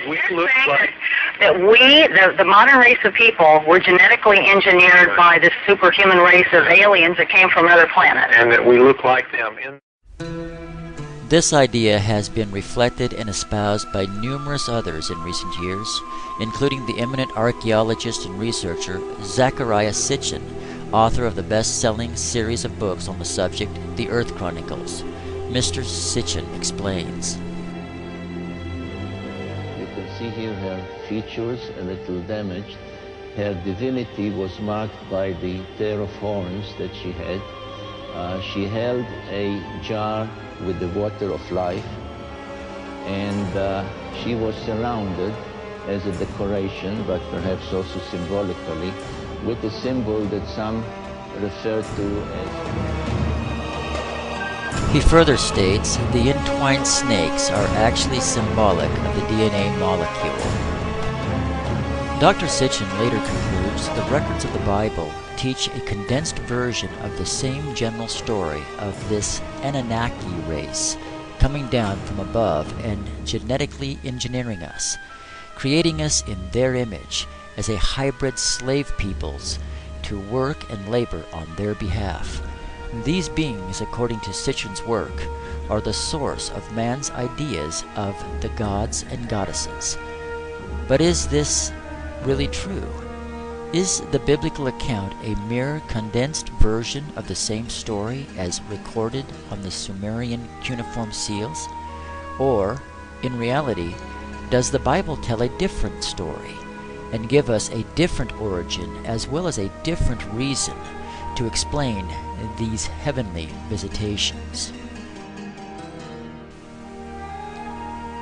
We look like that the modern race of people, were genetically engineered by this superhuman race of aliens that came from another planet. and that we look like them. This idea has been reflected and espoused by numerous others in recent years, including the eminent archaeologist and researcher Zecharia Sitchin, author of the best-selling series of books on the subject, The Earth Chronicles. Mr. Sitchin explains. You can see here her features a little damaged. Her divinity was marked by the pair of horns that she had. She held a jar with the water of life, and she was surrounded as a decoration, but perhaps also symbolically, with a symbol that some refer to as... He further states the entwined snakes are actually symbolic of the DNA molecule. Dr. Sitchin later concludes the records of the Bible teach a condensed version of the same general story of this Anunnaki race coming down from above and genetically engineering us, creating us in their image as a hybrid slave peoples to work and labor on their behalf. These beings, according to Sitchin's work, are the source of man's ideas of the gods and goddesses. But is this really true? Is the biblical account a mere condensed version of the same story as recorded on the Sumerian cuneiform seals? Or, in reality, does the Bible tell a different story and give us a different origin as well as a different reason to explain these heavenly visitations?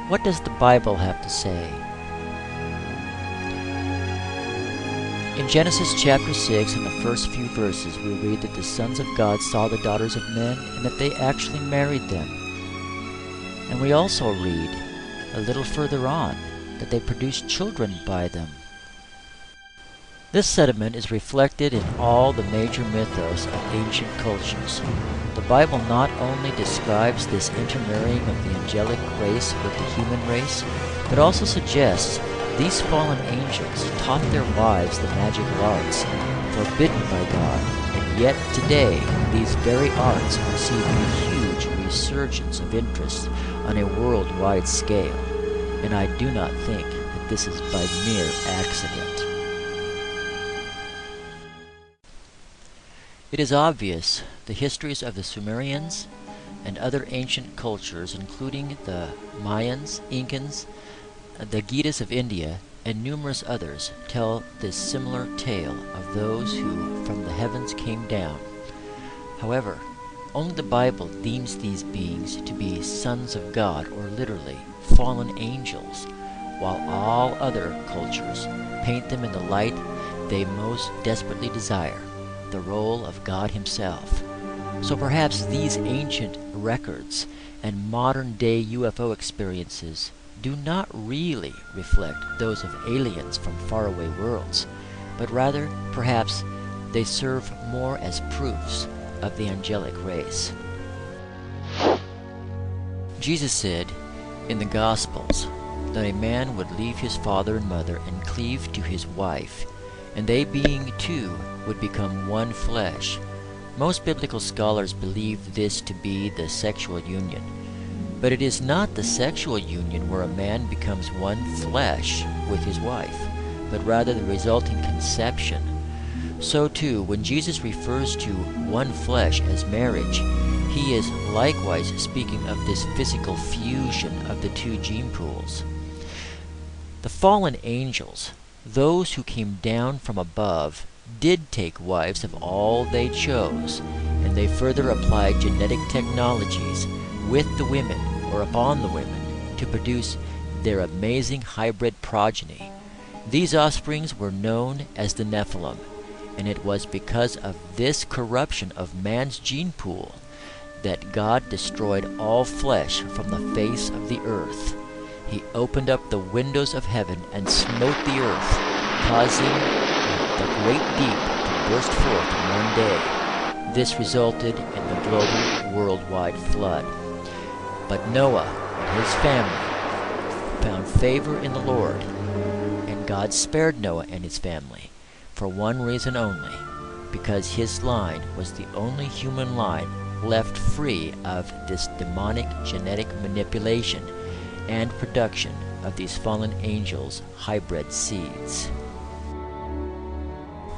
What does the Bible have to say? In Genesis chapter 6, in the first few verses, we read that the sons of God saw the daughters of men and that they actually married them. And we also read, a little further on, that they produced children by them. This sentiment is reflected in all the major mythos of ancient cultures. The Bible not only describes this intermarrying of the angelic race with the human race, but also suggests these fallen angels taught their wives the magic arts forbidden by God, and yet today these very arts are receiving a huge resurgence of interest on a worldwide scale, and I do not think that this is by mere accident. It is obvious the histories of the Sumerians and other ancient cultures, including the Mayans, Incans, the Gita's of India, and numerous others, tell this similar tale of those who from the heavens came down. However, only the Bible deems these beings to be sons of God, or literally, fallen angels, while all other cultures paint them in the light they most desperately desire, the role of God Himself. So perhaps these ancient records and modern-day UFO experiences do not really reflect those of aliens from faraway worlds, but rather, perhaps, they serve more as proofs of the angelic race. Jesus said in the Gospels that a man would leave his father and mother and cleave to his wife, and they being two would become one flesh. Most biblical scholars believe this to be the sexual union. But it is not the sexual union where a man becomes one flesh with his wife, but rather the resulting conception. So too, when Jesus refers to one flesh as marriage, He is likewise speaking of this physical fusion of the two gene pools. The fallen angels, those who came down from above, did take wives of all they chose, and they further applied genetic technologies with the women, or upon the women, to produce their amazing hybrid progeny. These offsprings were known as the Nephilim, and it was because of this corruption of man's gene pool that God destroyed all flesh from the face of the earth. He opened up the windows of heaven and smote the earth, causing the great deep to burst forth in one day. This resulted in the global worldwide flood. But Noah and his family found favor in the Lord. And God spared Noah and his family, for one reason only, because his line was the only human line left free of this demonic genetic manipulation and production of these fallen angels' hybrid seeds.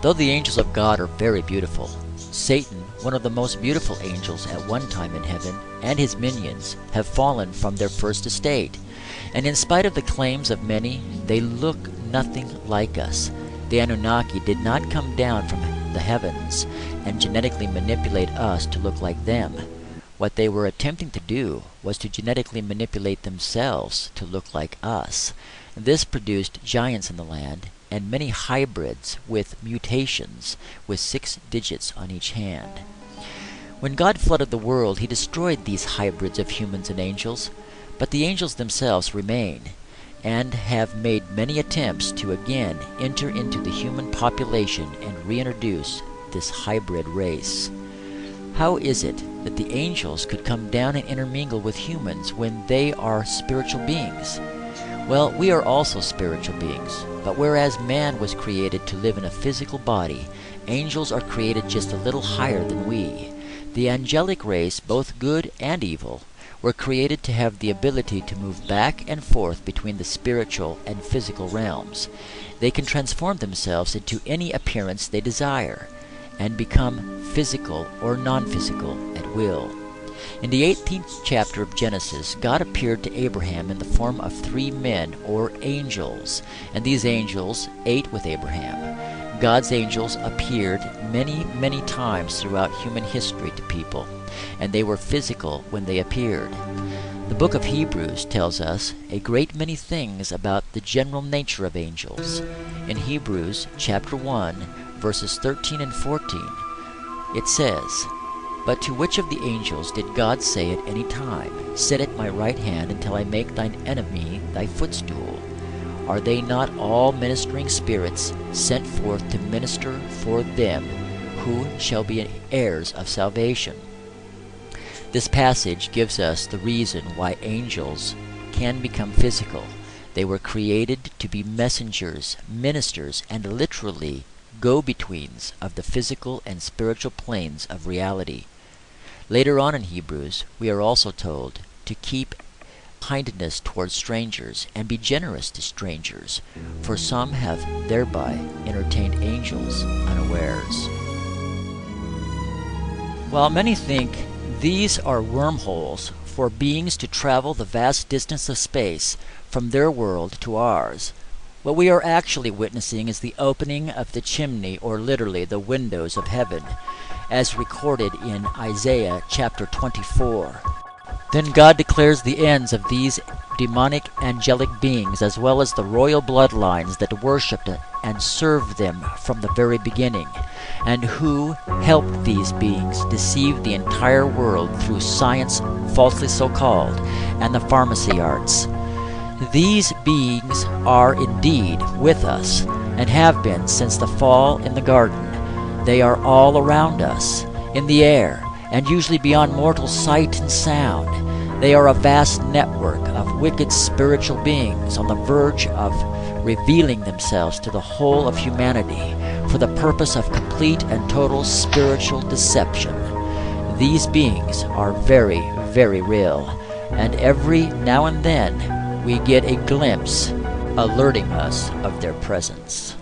Though the angels of God are very beautiful, Satan, one of the most beautiful angels at one time in heaven, and his minions have fallen from their first estate. And in spite of the claims of many, they look nothing like us. The Anunnaki did not come down from the heavens and genetically manipulate us to look like them. What they were attempting to do was to genetically manipulate themselves to look like us. This produced giants in the land and many hybrids with mutations with 6 digits on each hand. When God flooded the world, he destroyed these hybrids of humans and angels, but the angels themselves remain, and have made many attempts to again enter into the human population and reintroduce this hybrid race. How is it that the angels could come down and intermingle with humans when they are spiritual beings? Well, we are also spiritual beings, but whereas man was created to live in a physical body, angels are created just a little higher than we. The angelic race, both good and evil, were created to have the ability to move back and forth between the spiritual and physical realms. They can transform themselves into any appearance they desire, and become physical or non-physical at will. In the 18th chapter of Genesis, God appeared to Abraham in the form of 3 men, or angels, and these angels ate with Abraham. God's angels appeared many, many times throughout human history to people, and they were physical when they appeared. The book of Hebrews tells us a great many things about the general nature of angels. In Hebrews chapter 1, verses 13 and 14, it says, "But to which of the angels did God say at any time, 'Sit at my right hand until I make thine enemy thy footstool'? Are they not all ministering spirits sent forth to minister for them who shall be heirs of salvation?" This passage gives us the reason why angels can become physical. They were created to be messengers, ministers, and literally go-betweens of the physical and spiritual planes of reality. Later on in Hebrews, we are also told to keep kindness towards strangers and be generous to strangers, for some have thereby entertained angels unawares. While many think these are wormholes for beings to travel the vast distance of space from their world to ours, what we are actually witnessing is the opening of the chimney, or literally the windows of heaven, as recorded in Isaiah chapter 24. Then God declares the ends of these demonic angelic beings, as well as the royal bloodlines that worshipped and served them from the very beginning, and who helped these beings deceive the entire world through science, falsely so called, and the pharmacy arts. These beings are indeed with us, and have been since the fall in the garden. They are all around us, in the air, and usually beyond mortal sight and sound. They are a vast network of wicked spiritual beings on the verge of revealing themselves to the whole of humanity for the purpose of complete and total spiritual deception. These beings are very, very real, and every now and then we get a glimpse alerting us of their presence.